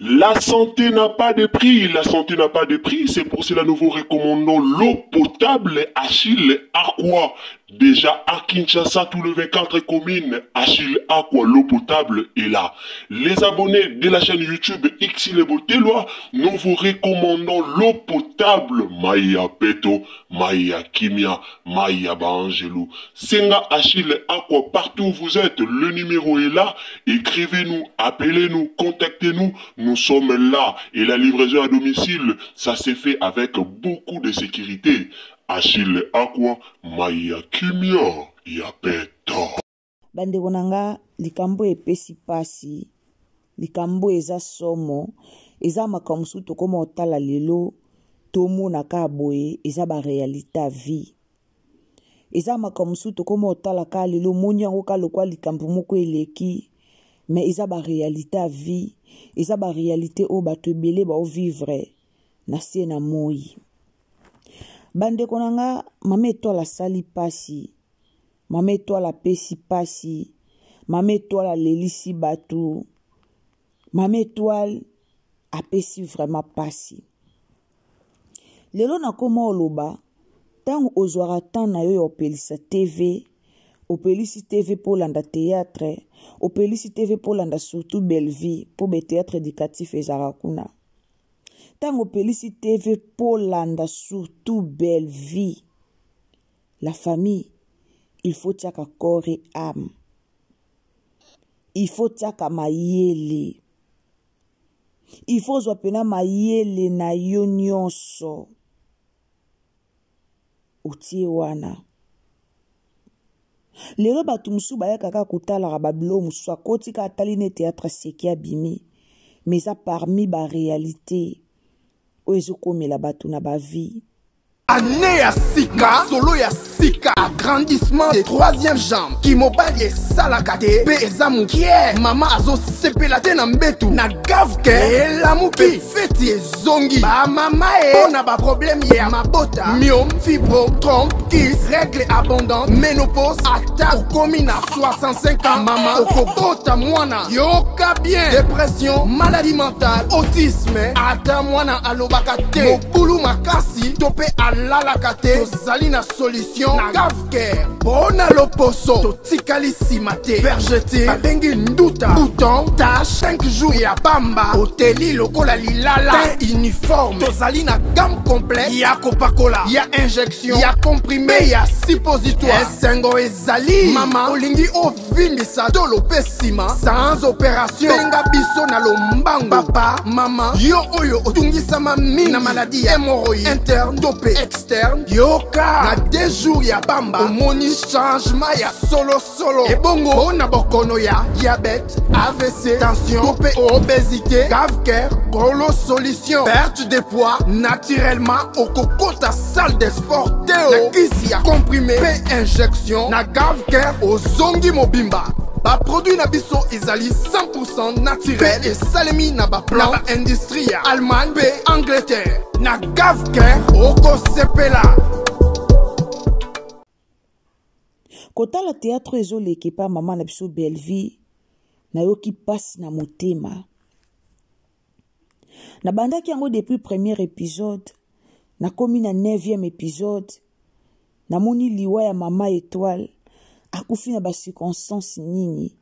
La santé n'a pas de prix, la santé n'a pas de prix, c'est pour cela nous vous recommandons l'eau potable Achille Aqua. Déjà à Kinshasa, tous les 24 communes, Achille Aqua, l'eau potable est là. Les abonnés de la chaîne YouTube Xile Botelwa, nous vous recommandons l'eau potable Maya Peto, Maya Kimia, Maya Bangelou. Senga Achille Aqua, partout où vous êtes, le numéro est là. Écrivez-nous, appelez-nous, contactez-nous. Nous sommes là. Et la livraison à domicile, ça s'est fait avec beaucoup de sécurité. Achille Aqua, Maya Kimia, ya Peto. Bande wonanga, likambo epesi pasi, likambo eza somo, eza makamsu tokoma otala lelo, tomu naka boye, eza ba realita vie. Eza makamsu tokoma otala ka lelo, monyango ka lokwa likambo moko eleki, mais eza ba realita vie, eza ba realite o bato ebele ba o vivre, na sie na moi. Bande konanga, mame etoile sali pasi, mame etoile pesi pasi, mame etoile lelisi batu, mame etoile apesi vraiment pasi. Lelo na koma oloba, tango ozwara tan na yo opelisa TV, opelisi TV pour landa théâtre, opelisi TV pour landa surtout belle vie, pour be théâtre éducatif ezara kuna. Tango pelisi TV pour landa surtout belle vie. La famille, il faut tiaka corps et âme. Il faut tiaka mayele. Il faut zwapena mayele na yo nyonso. Utie wana. Lelo batu musu baya kaka kutala bablo musu akoti ka taline théâtre seki abimi. Mais ça parmi ba réalité. Oezo komela batu na ba vie. Année ya sika, solo ya sika, agrandissement des troisième jambe, qui mobile et salakate, pe ezamu kie, mama azo sepela te na mbetu, na gavke, e lamu pi, feti e zongi, ba mama e, on a ba problème ya mabota, myome, fibro, trompe, kiss, règle abondante, ménopause, ata, okomi na 65 ans, mama, okobota mwana, yoka bien, dépression, maladie mentale, autisme, ata mwana alobakate, mobulu makasi, tope alalakate, tozali na solution, na gavke, bona loposo, totikali simate, vergete, babengi nduta, bouton, tache, 5 jours ya bamba, oteli lokola lilala, teint uniforme, tozali na gamme complète, ya kopakola, ya injection, ya comprimé, ya suppositoire, esengo ezali, mama, olingi ovimbisa, tolo pesima, sans opération, benga biso na lombango, papa, mama, yo oyo otungisama mingi, na maladie ya hémorroïde, interne, topé, externe, yoka, na 2 jours ya bamba, omoni changement ya solo, ebongo, bona bokono ya, diabète, AVC, tension, topé, obésité, cave-cœur, golo solution, perte de poids, naturellement, au kokota salle de sport, théo, kisi ya comprimé, pe injection, na cave-cœur, au zongi mobimba. Ba produit na biso ezali 100% naturel et salemi na ba plan na ba industrie ya Allemagne pe Angleterre na gavker oko sepela. Kota la théâtre ezoleki pa mama na biso belle vie na yoki passe na motema. Na bandaki yango depuis premier épisode, na komi na 9e épisode, na moni liwa ya mama étoile. Akufi na ba circonstances nini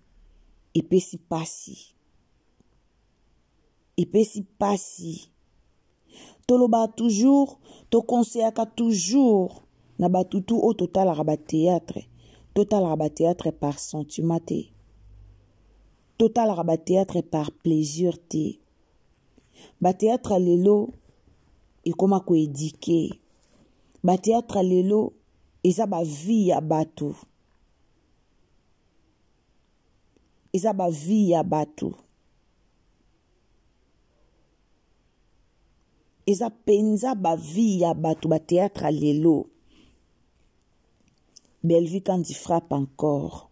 epesi pasi toloba toujours to conseillaka toujours na batutu au total ba théâtre par sentiment te total ba théâtre par plaisir te ba théâtre lelo e koma ko éduquer ba théâtre lelo eza ba vie ya batu. Eza ba vie ya batu. Eza penza ba vie ya batu ba théâtre lelo. Belle vie quand il frappe encore.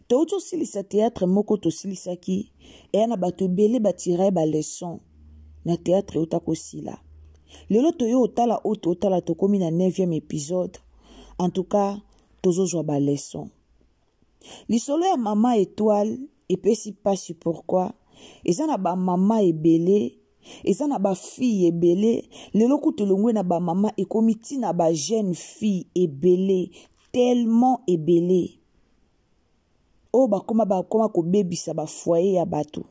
Touto silisa théâtre moko to silisa ki e na batu bele batira ba leçon na théâtre otako sila. Lelo to yo otala otala to komi na 9e épisode. En tout cas, tozo zwa ba leçon. Lisolo ya mama étoile epesi pasi pourquoi eza na ba mama ebele, eza na ba fille ebele, lelo kutelongwe na ba mama ekomi tina ba jeune fille ebele, tellement ebele. O bakoma ko bebisa ba foyer ya bato.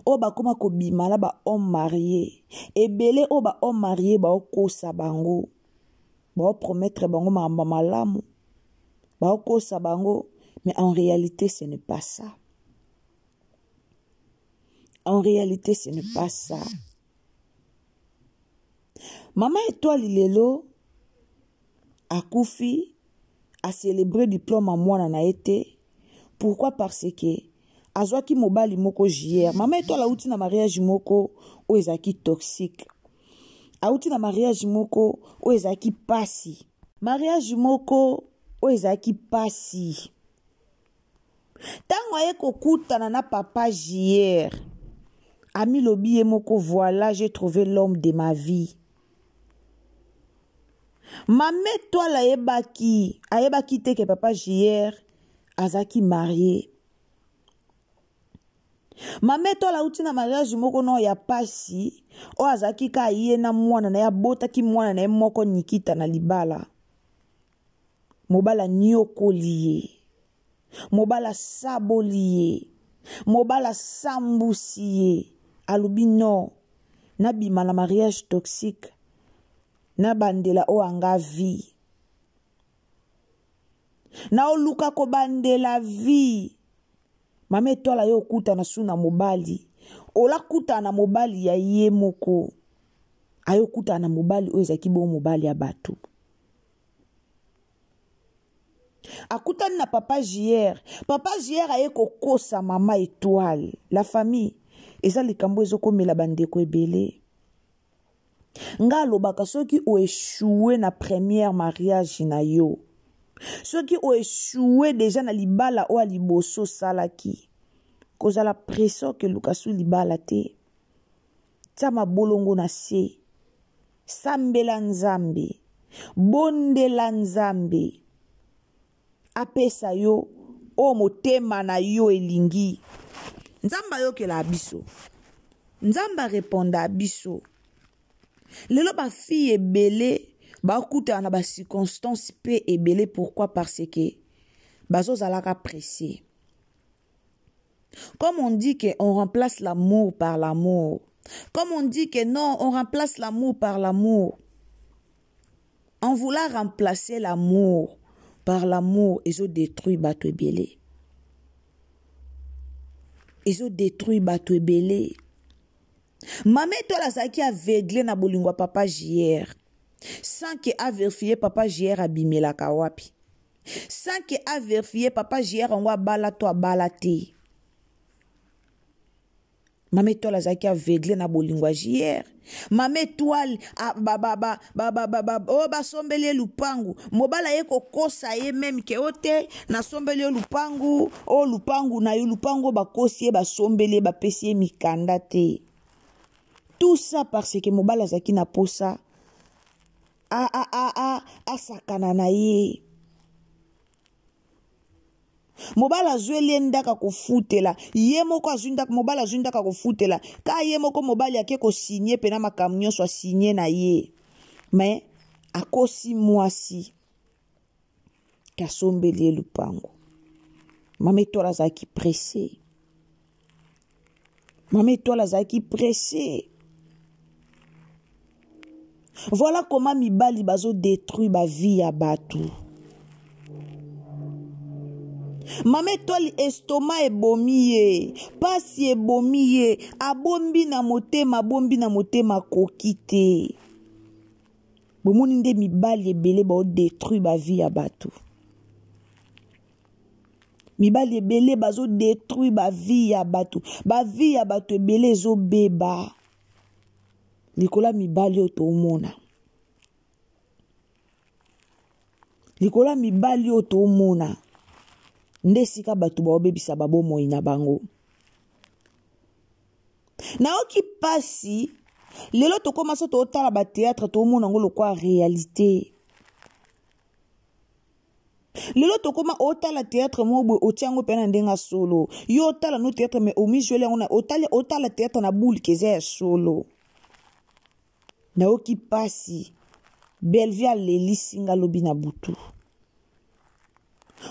O bakoma ko bimala ba homme marié. Ebele o ba homme marié ba okosa bango. Ba promettre bango mamba malamu. Ba okosa bango, mais en réalité ce n'est pas ça. En réalité ce n'est pas ça. Maman Étoile lelo akufi a célébré diplôme à moi na été. Pourquoi? Parce que azwaki mobali moko JR. Maman Étoile auti na mariage moko o ezaki toxique. Auti na mariage moko o ezaki pasi. Mariage moko o ezaki pasi. Tango aye kokutana na papa JR. Ami lobi moko, voilà, j'ai trouvé l'homme de ma vie. Maman Étoile ayebaki te que papa JR azaki marié. Maman Étoile auti na mariage moko no ya pasi, o azaki ka ye na mwana na ya bota ki mwana na moko Nikita na libala. Mobala nyoko liye. Mobala sabo liye. Mobala sambusiye. Alubi no. Nabima na mariage toxique. Na bandela o anga vie. Na oluka ko bandela vie. Maman Étoile yo kuta na suna mobali. Ola kuta na mobali ya ye moko. Ayo kuta na mobali o ezaki bo mobali ya batu. Akutani na papa JR. Papa JR aye kokosa Maman Étoile. La famille. Eza likambo ezokomela bandeko ebele. Nga lobaka soki o échoué na première mariage na yo. Soki o échoué déjà na libala o aliboso salaki. Koza la pression que lukasu libala te. Tama bolongo na se. Sambela nzambe. Bondela nzambe. Apesa yo o motema na yo elingi. Nzamba yo ke la abiso. Nzamba réponda abiso. Lelo ba fille ebele ba kuta na ba circonstance pe ebele. Pourquoi? Parce que bazo zalaka pressé. Comme on dit que on remplace l'amour par l'amour. Comme on dit que non, on remplace l'amour par l'amour. En voulant remplacer l'amour par l'amour, ils ont détruit bato ebele. Ils ont détruit bato ebele. Maman Étoile azaki aveuglé na bolingwa papa JR. Sans que a vérifié papa JR abimela kawapi. Sans que a vérifié papa JR ngwa bala to bala te. Maman Étoile azaki aveuglé na bolingwa JR. Maman Étoile sombeli lupangu. Mobala ye kokosa ye même ke ote na sombeli lupangu. O lupangu na yo lupangu bakosi ba sombeli ba pesi mikanda te. Tout ça parce que mobala zaki na posa sakana na ye. Mobala zweli ndaka kofutela. Ye moko azunda mobala azunda ka kofutela. Ka ye moko mobali ake ko signer pena makamnyo so signer na ye. Mais akosi mwasi kasombeli lupango. Maman Étoile zaki pressé. Maman Étoile zaki pressé. Voilà comment mibali bazo détruit ba vie ya batu. Maman Étoile estomac ebomiye, pasi ebomiye, abombi na motema kokite. Bomoni nde mibali ebele ba détruit ba vie ya batu. Mibali ebele bazo détruit ba vie ya batu. Ba vie ya batu ebele zo beba. Likola mibali otomona. Likola mibali otomona. Ndesika batu ba obebisa babo moi na bango. Na oki pasi, lelo to commence to otala ba théâtre to mona ngolo kwa réalité. lelo tokoma otala théâtre mobo otiango pena ndenga solo yo otala no théâtre mais omi jole on otala théâtre na boule keze solo na oki pasi Belvia leli singa lobi na butu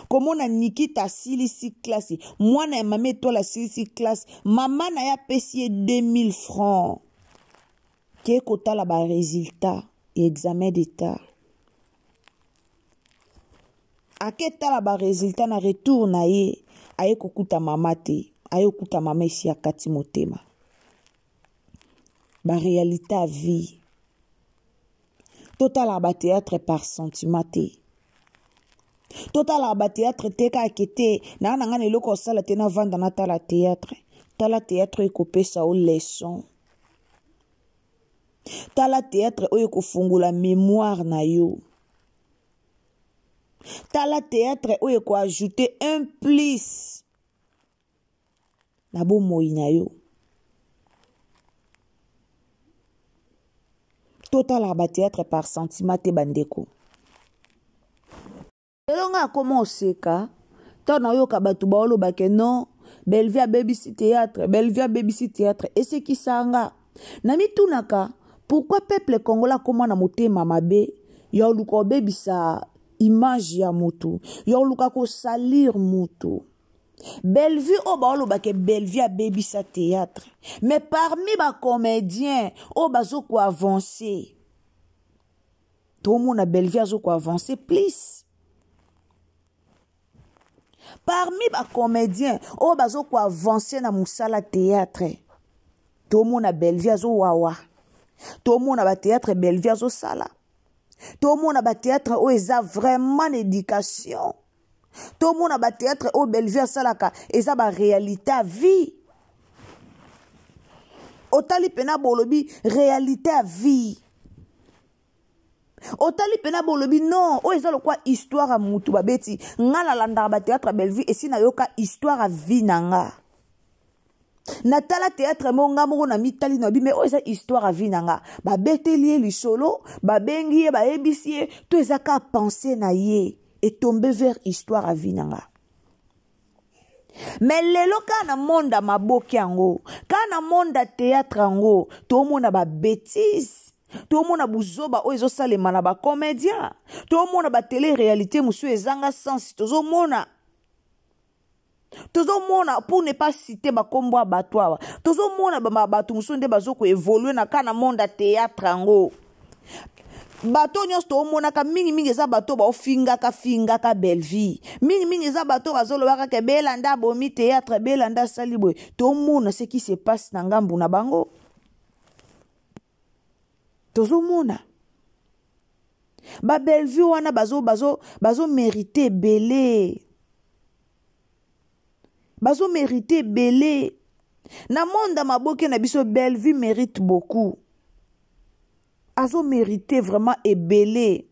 komona Nikita silisi classe mwana ya mame tola silisi classe mama na ya pesi 2000 francs ke kotala ba résultat et examen d'état ake tala ba résultat na retour na ye aye kokuta mama te aye kokuta mama esi akati motema ba réalité à vie total ba théâtre par sentiment te total ba théâtre te ka kete na ngane loko sala te na vanda na tala théâtre ekopesa o leçon tala théâtre oyo kofungula mémoire na yo tala théâtre oyo ko ajouter un plus na bomoi na yo total ba théâtre par sentiment te bandeko elonga comment oseka tana yo ka batu baolo bake non Belvia BBC théâtre et ce qui sanga na mitunaka pourquoi peuple congolais comment na motema mabe yo luko bebisa image ya moto yo luka ko salir moto Bellevue o baolo bake Belvia BBC théâtre mais parmi ba comédiens o bazo ko avancer tout le monde a Bellevue zo ko avancer plus parmi les comédiens, oh bazo ko avancer na musala théâtre. Tout le monde a Bellevue zo wawa. Tout le monde a théâtre Bellevue zo sala. Tout le monde a théâtre où ils a vraiment d'éducation. Tout le monde a théâtre où Bellevue salaka ils a ba réalité à vie. Otali pena bolobi réalité à vie. Otali pena bolobi non o ezalo kwa histoire a mutu babeti ngala landa ba théâtre Bellevue et sina yoka histoire a vie nanga natala théâtre monga moko na mitali na bi mais o eza histoire a vie nanga ba beteli li solo ba bengi ba ebisi to ezaka penser na ye et tomber vers histoire a vie nanga mais lelo kana monde maboki yango kana monde théâtre yango to mona ba bêtise tout le monde a buzoba o ezo salema na ba comédien tout le monde a ba télé réalité musu ezanga sens tozo mona pour ne pas citer ba kombo abatwa tozo mona ba batu musu nde bazoko évoluer na kana monde théâtre ngo bato nyos to mona ka mingi eza bato ba ofinga ka Bellevue mingi eza bato bazolo baka ke belanda bomi théâtre belanda salibwe to mona ce qui se passe na ngambu na bango tozomona ba Bellevue wana bazo mériter belé na monde maboke na biso Bellevue mérite beaucoup azo mériter vraiment ebelé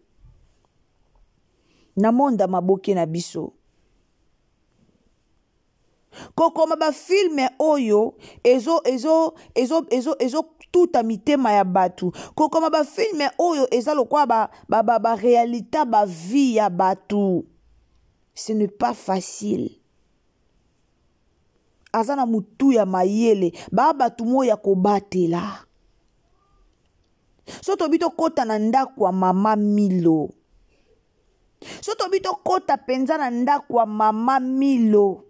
na monde maboke na biso kokoma ba film oyo ezo tout a mitema ya batu kokoma ba film oyo ezalo kwa ba réalité ba vie ya batu ce n'est pas facile azana mutu ya mayele ba batu moya ko batela soto bito kota na ndako wa mama Milo soto bito kota penza na ndako wa mama Milo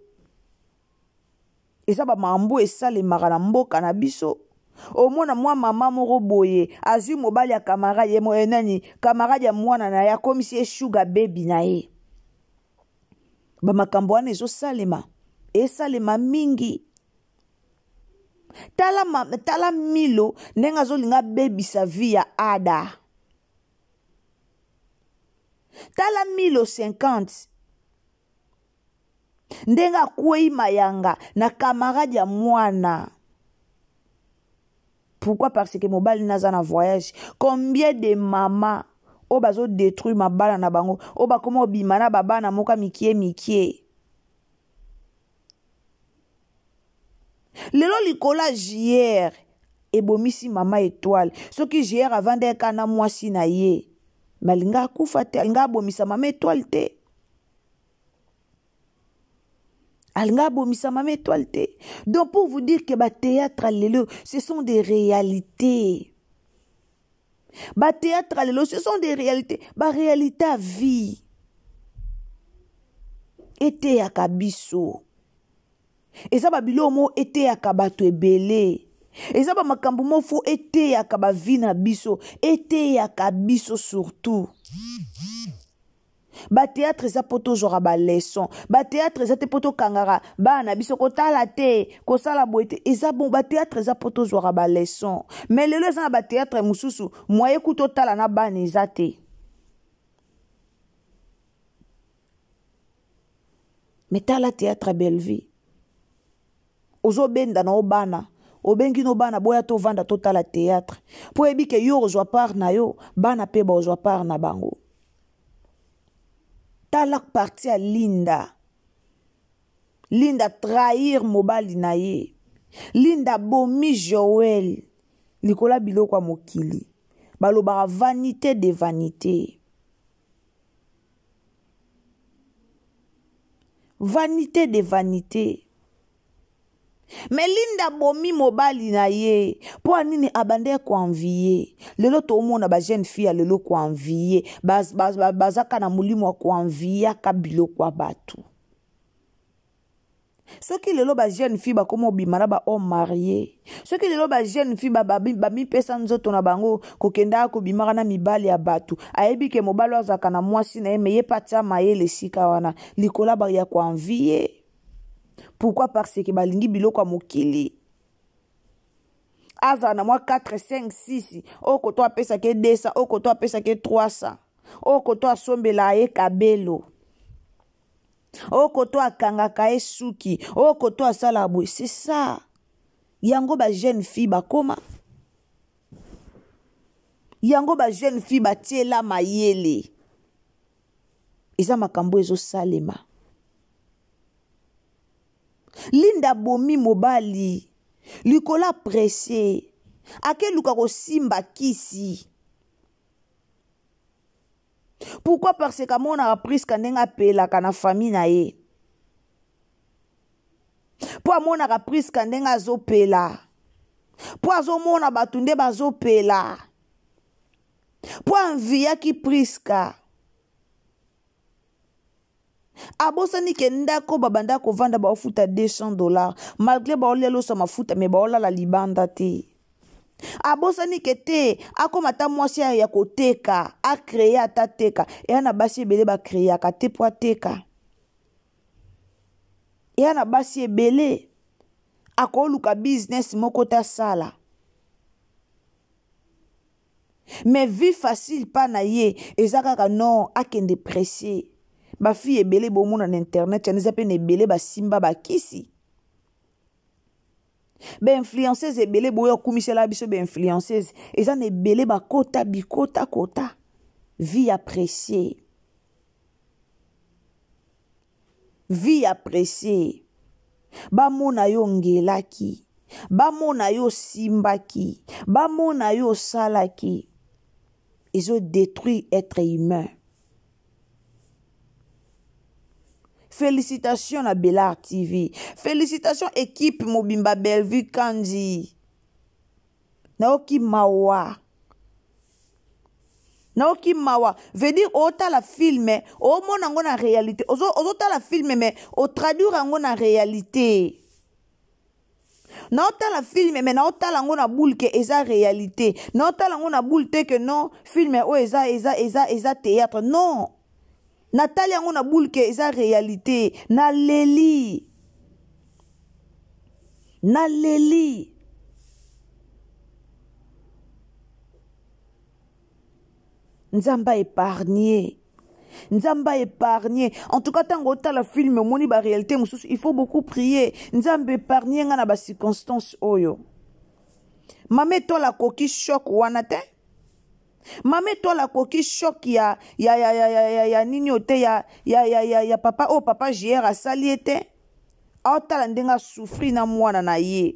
eza ba mambo esalemaka na mboka na biso omona mwa mama moko boye azwi mobali ya camarade ye moyenani camarade ya mwana na ya komisi sugar baby na ye ba makambo wana esalema mingi tala Milo ndenga zolinga baby sa vie ya ada tala Milo 50 ndenga kwei mayanga na camarade ya mwana. Pourquoi? Parce que mobile naza na voyage. Combien de mamas o bazo détruire ma bala na bango o ba komo bimana baba na moka mikie lelo likola JR ebomisi mama étoile soki JR avant d'être kana mwasi na ye malinga kufa te alinga bomisa mama étoile te Alinga bomisa mama étoile te. Donc pour vous dire que ba théâtre lelo, ce sont des réalités. Ba théâtre lelo, ce sont des réalités. Ba réalité à vie. Ete ya kabiso. Eza ba bilomo ete ya kabato ebele. Eza ba makambo mo fo ete ya kabavi na biso. Ete ya kabiso surtout. Ba théâtre eza poto jora ba leçon. Ba théâtre eza te poto kangara. Ba na biso kotala te. Kosala boete. Eza bon ba théâtre eza poto jora ba leçon. Mais lelo eza na ba théâtre mususu. Moye kuto tala na ba eza te. Mais tala théâtre belle vie. Ozo benda na obana. Obengi no bana boya to vanda to tala théâtre. Po ebi ke yo ozwa par na yo. Bana pe ba ozwa par na bango. Talak parti à Linda. Linda trahir mobali na ye. Linda bomi Joël. Likola biloko ya mokili. Balobaka vanité de vanité. Vanité de vanité. Mais Linda bomi mobali na ye. Po anini abande ko envier. Lelo to mona ba jeune fille lelo ko envier. Bazaka na mulimo ko envier ka biloko ya batu. Soki lelo ba jeune fille ba komo bimana ba homme marié. Soki lelo ba jeune fille ba mi pesa nzoto na bango kokenda ko bimaka na mibali ya batu. Ayebi ke mobali azaka na mwasi na ye meye patia mayele sika wana. Likola ba ya ko envier. Pourquoi? Parce que balingi biloko mokili. Aza na moi 4, 5, 6. Oko to apesa ke 200. Oko to apesa ke 300. Oko to asombela ye kabelo. Oko to akangaka ye suki. Oko to asala boy. C'est ça. Yango ba jeune fille ba koma. Yango ba jeune fille ba tiela mayele. Eza makambo ezo salema. Linda bomi mobali. Likola pressé. Ake luka ko simba kisi. Pourquoi? Parce que mon a pris kandenga pela kana famille na ye. Po mon a pris kandenga zo pela. Po azo mona batunde bazo pela. Po envia ki priska. Abosani ke ndako babanda ko vanda ba ofuta $200 malgré ba olelo sa mafuta me ba olala libanda te. Abosani ke te akomata mwasi ya koteka a créer ata teka e ana basi ebele ba créer ka te po teka e ana basi ebele akoluka business moko ta sala. Mais vie facile pa na ye ezaka ka non akende pressé. Ba fille ebele bomo na internet yaneza pe nebele ba simba ba kisi. Be influenceuse ebele boyo kumisela biso be influenceuse eza nebele ba kota bikota kota. Vie appréciée. Vie appréciée. Ba mona yo ngelaki. Ba mona yo simbaki. Ba mona yo salaki. Ils ont détruit être humain. Félicitations à Bellar TV. Félicitations équipe Mobimba Bellevue Kandi. Naoki Mawa. Naoki Mawa. Veut dire ota la filme. O mon ango na réalité. Ota la filme mais o traduire ango na réalité. Naota la filme mais naota lango na boule que eza réalité. Naota lango na boule te que non filme o eza théâtre. Non. Nathalie yango na boule ke eza réalité. Na leli. Na leli. Nzamba épargné. Nzamba épargné. En tout cas, tant que la film moni ba réalité, il faut beaucoup prier. Nzamba épargné nga na ba circonstance oyo. Mame to la coquille choc wana te. Mame to la coquille choc ya nini ote ya papa oh papa JR a saliete. Aotala ndenga souffrir na mwana na ye.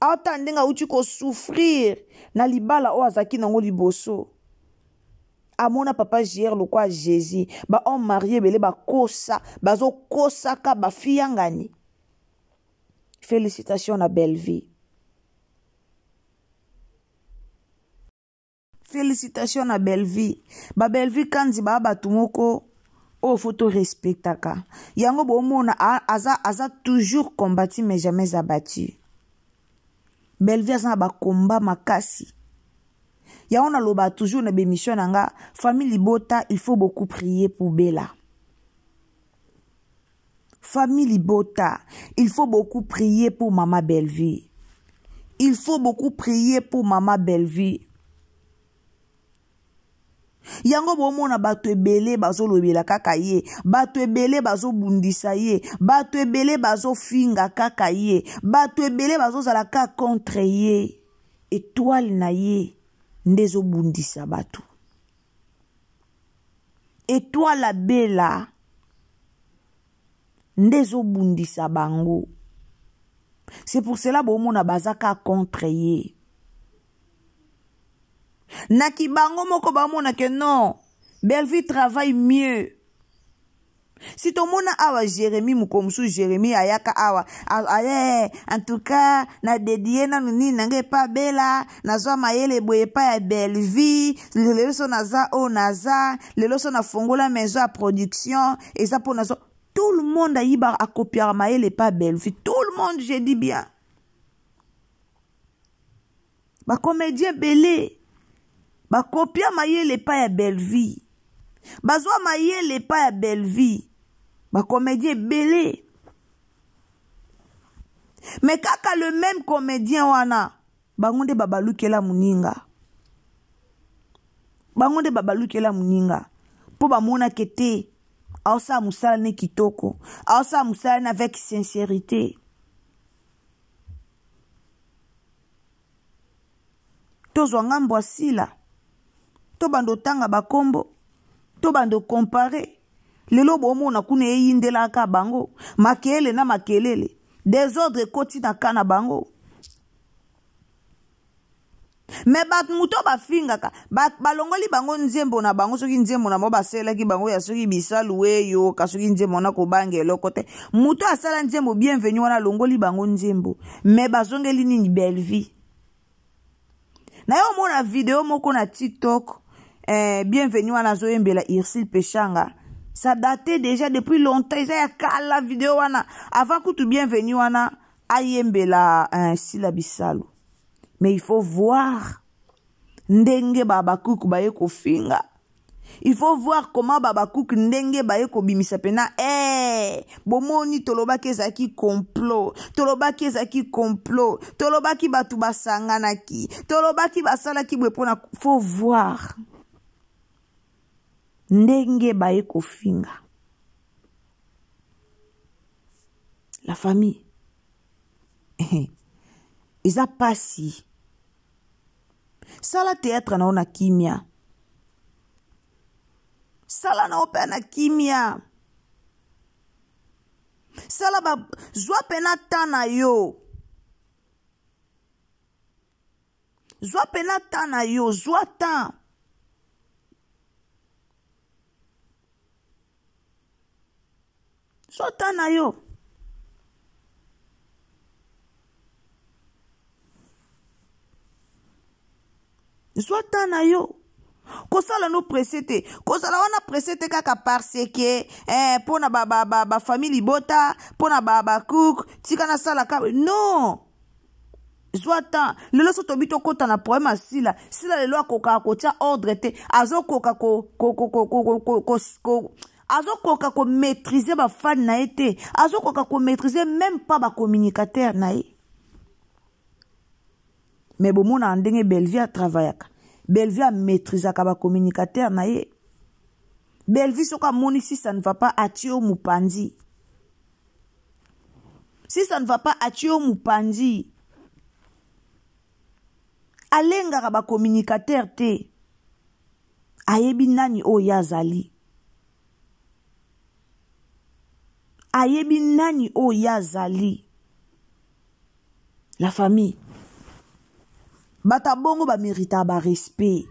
Aotala ndenga uchi ko souffrir na libala o azaki nango liboso. amona papa JR lokwa Jésus ba on marié belé ba kosa bazo kosaka ba fiangani. Félicitations à Belle-Vie. Félicitations à Belle-Vie. Ba Belle-Vie kandi ba batumoko o photo respectaka. Yango bomona aza toujours combattu mais jamais abattu. Belle-Vie aza ba combat makasi. Yango na loba toujours na bémission nanga famille Libota, il faut beaucoup prier pour Bella. Famille Libota, il faut beaucoup prier pour Maman Belle-Vie. Il faut beaucoup prier pour Maman Belle-Vie. Yango bomona bato ebele bazo lobela kaka ye, bato ebele bazo bundisa ye, bato ebele bazo finga kaka ye, bato ebele bazo zalaka contre ye. Étoile na ye ndezo bundisa bato. Étoile la Bella ndezo bundisa bango. C'est pour cela bomona bazaka contre ye. Naki bango moko bamona que non, Belle-Vie travaille mieux. Si ton mona awa Jérémy mukomsu Jérémy ayaka awa en tout cas na dédié na nini nange pa Bella nazwa mayele boye pa ya Belle-Vie lelo so naza o naza lelo so na fongola maison à production et ça pour nazo tout le monde a yiba a copier mayele pa Belle-Vie, tout le monde, je dis bien. Ba comédien belé ba copia mayele pa ya Belle-Vie. Bazwa mayele pa ya Belle-Vie. Ba comédien belé. Mais kaka le même comédien wana bangonde babalukela muninga. Bangonde babalukela muninga. Po ba mona kete aosa musala ne kitoko. Aosa musala avec sincérité. Tozwa ngambo asila. To bando tanga bakombo, to bando compare. Lelo bomo na kune yindela ka bango, makele na makelele, désordre koti na kana bango. Me bat muto ba finga ka, bat balongoli bango nzembo na bango soki nzembo na mo basela ki bango ya soki bisalu weyo, ka soki nzembo na ko bange lokote. Muto asala nzembo bienvenue wana longoli bango nzembo, me bazongeli nini Belle-Vie. Na yo mona vidéo moko na TikTok, bienvenue à la Zoembela Irsil Pechanga. Ça datait déjà depuis longtemps. Ils ont la vidéo wana. Avant que tu bienvenue wana, Ayembela Sila Bisalu. Mais il faut voir ndenge babakouk baye ko finga. Il faut voir comment babakouk ndenge baye ko bimisa pena. Bomoni tolobaki ezaki complot. Tolobaki ezaki complot. Tolobaki batu basanganaki. Tolobaki basalaki bwepona. Faut voir ndenge baye ko finga. La famille. Ils a passé. Sala théâtre na ona kimia. Sala na opena kimia. Sala ba zwa pena tana yo. Zwa pena tana yo, zwa tan. Zwa tana yo. Zwa tana yo. Kosala no presete. Kosala wana presete kaka parce que pona ba famille Libota, pona ba cook, tika na sala ka. Non. Zwata, lelo so tobito kota na problème asila. Sila lelo akoka kotia ordre te. Azo koka azo koka ko maîtriser ba fan na été. Azo koka ko maîtriser même pas ba communicateur na ye. Mais bon mon andenge Belle-Vie a travaillé. Belle-Vie a maîtrisé ba communicateur na ye. Belle-Vie soka moni si ça ne va pas atio mupandi. Si ça ne va pas atio mupandi. Alenga ba communicateur te. Ayebi nani o yazali. Ayebi nani o yazali. La famille. Bata bongo ba mérita ba respect.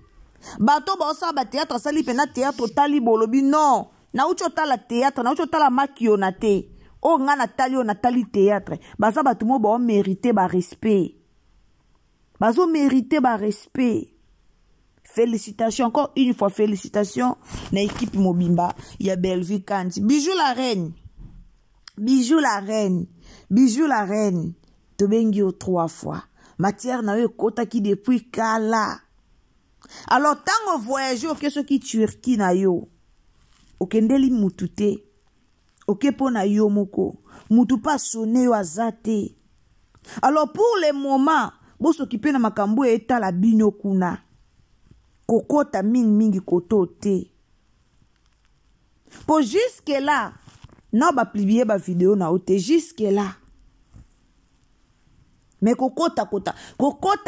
bato baosala bateatre asali mpena teatre otali bolobi non nauti otala teatre nauti otala makio na te oyo nga natali oyo natali teatre baza bato mo baomérite barespect bazomérite barespect. Félicitations, encore une fois, félicitations na équipe Mobimba, il y a Bellevue Kandi. Bijou la reine. Bijou la reine. Bijou la reine. Tobengi au 3 fois. Matière na yo kota ki depuis kala. Alors, tango voyage ok ce qui Turquie na yo. Okendeli mutute. Ok po na yo moko. Mutu pas sonné yo azate. Alors, pour le moment, bo s'occuper na makambo eta la bino kuna. Kokota mingi koto te. Pour jusque là, non ba publier ba vidéo na ote jusque là. Mais kokota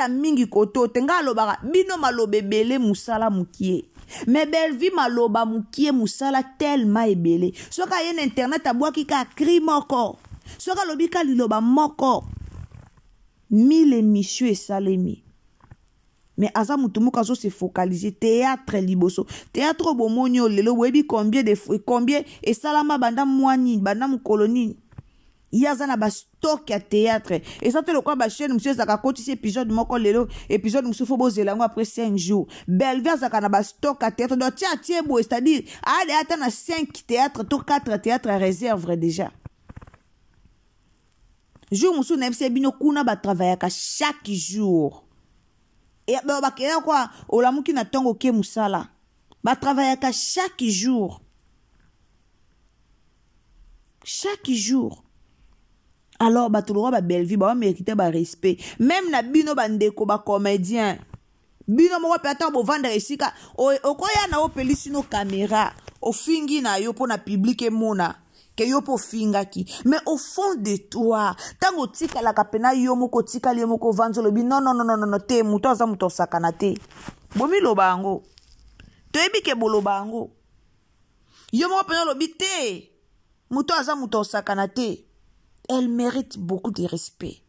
mingi koto te nga lobaka bino malobe bele musala mukie. Mais Bellevue maloba mukie musala tellement ebele. Soka yen internet abwaki ka cri moko. Soka lobika liloba moko. 1000 émissions et salemi. Mais aza mutumuka zo se focaliser théâtre liboso. Théâtre bomonyo lelo webi combien et salama banda mwani banda mukoloni. Yaza na ba stock ya théâtre. Et ça te le quoi ba chaîne monsieur zaka kotisi épisode moko lelo épisode musu fo bozelango après 5 jours. Bellevue zaka na ba stock ya théâtre do tia bo c'est-à-dire allez attendre 5 théâtres to 4 théâtres à réserve déjà. Jour musu na fc bino kuna ba travailler chaque jour. Et bah quoi olamuki na tongo ke musala ba travailler chaque jour alors ba tulora ba Bellevue ba mériter ba respect même na bino bandeko ba comédien bino moko peta bo vendre esika okoya na opelisi no caméra ofingi na yo pona public mona que yo po fingaki mais au fond de toi tango tika la kapena yo moko tika le moko vanzo bi non te muto za muto sakana te bomi lobango to ebike bolobango yo moko pena lobi te muto za muto sakana te. Elle mérite beaucoup de respect.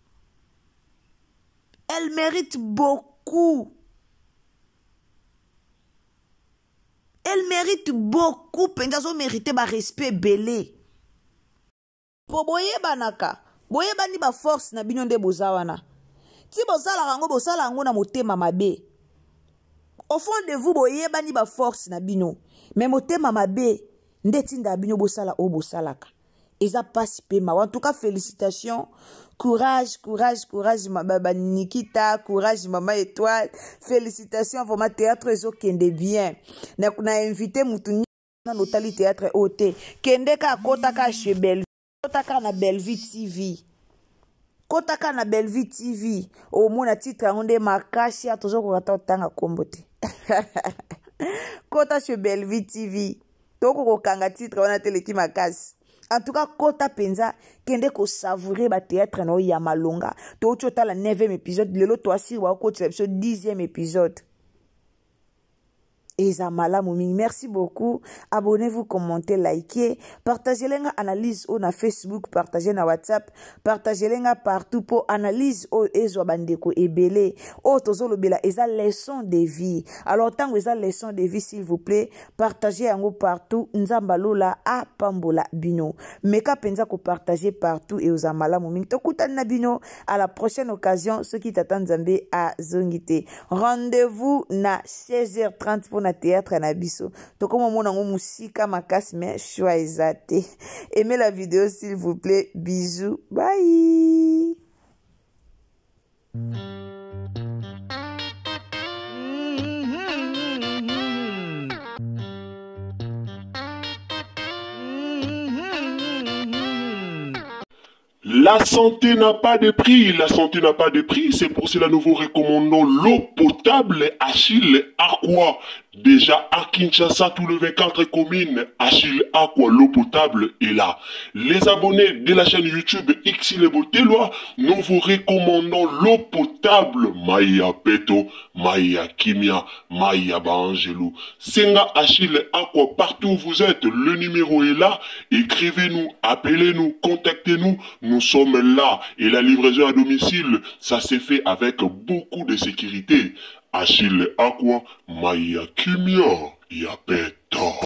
Elle mérite beaucoup. Elle mérite beaucoup. Pendazo mérite ba respect belé. Po boye banaka. Boye bani ba force na bino nde bozawana. Ti bozala rango na motema mabe. Au fond de vous boye bani ba force na bino. Mais motema mabe nde tinda bino bosala o bosalaka. Eza passe pema. En tout cas, félicitations. Courage, ma Nikita. Courage, maman étoile. Félicitations, vraiment, théâtre, ezo kende bien. Na invité Moutuni dans l'hôtel théâtre OT. Kende ka kota ka chez Bellevue. Kota ka na Bellevue TV. Kota ka na Bellevue TV. Au mona titre, on de makashi, a toujours qu'on attend tanga kombote. Kota chez Bellevue TV. Toko ko kanga titre, on a teleki makasi. En tout cas, kota penza, kende ko savourer ba théâtre no ya malonga. To chota la 9e épisode, lelo to asir wa ko épisode 10e épisode. Ezamala Mouming, merci beaucoup. Abonnez-vous, commentez, likez. Partagez les analyse au na Facebook, partagez na WhatsApp, partagez les partout pour analyse au ezo bandeko ebele. O tozolo bela eza leçon de vie. Alors tant que eza leçon de vie s'il vous plaît, partagez en partout. Nzamba lola a pambola bino. Meka penza ko partager partout et aux amala Mouming. Tokutan na bino à la prochaine occasion ceux qui t'attendent Zambé à Zongité. Rendez-vous na 16h30 pour na théâtre na biso. Tokoma mona ngo musika makasi mais choix ezate. Aimez la vidéo s'il vous plaît. Bisous. Bye. La santé n'a pas de prix, la santé n'a pas de prix, c'est pour cela nous vous recommandons l'eau potable Achille Aqua. Déjà à Kinshasa, tout le 24 communes, Achille Aqua, l'eau potable est là. Les abonnés de la chaîne YouTube Xile Boteloa, nous vous recommandons l'eau potable Maya Peto, Maya Kimia, Maya Bangelou. Senga Achille Aqua, partout où vous êtes, le numéro est là. Écrivez-nous, appelez-nous, contactez-nous. Nous sommes là et la livraison à domicile, ça s'est fait avec beaucoup de sécurité. Achille Aqua, mai ya kimia ya peta.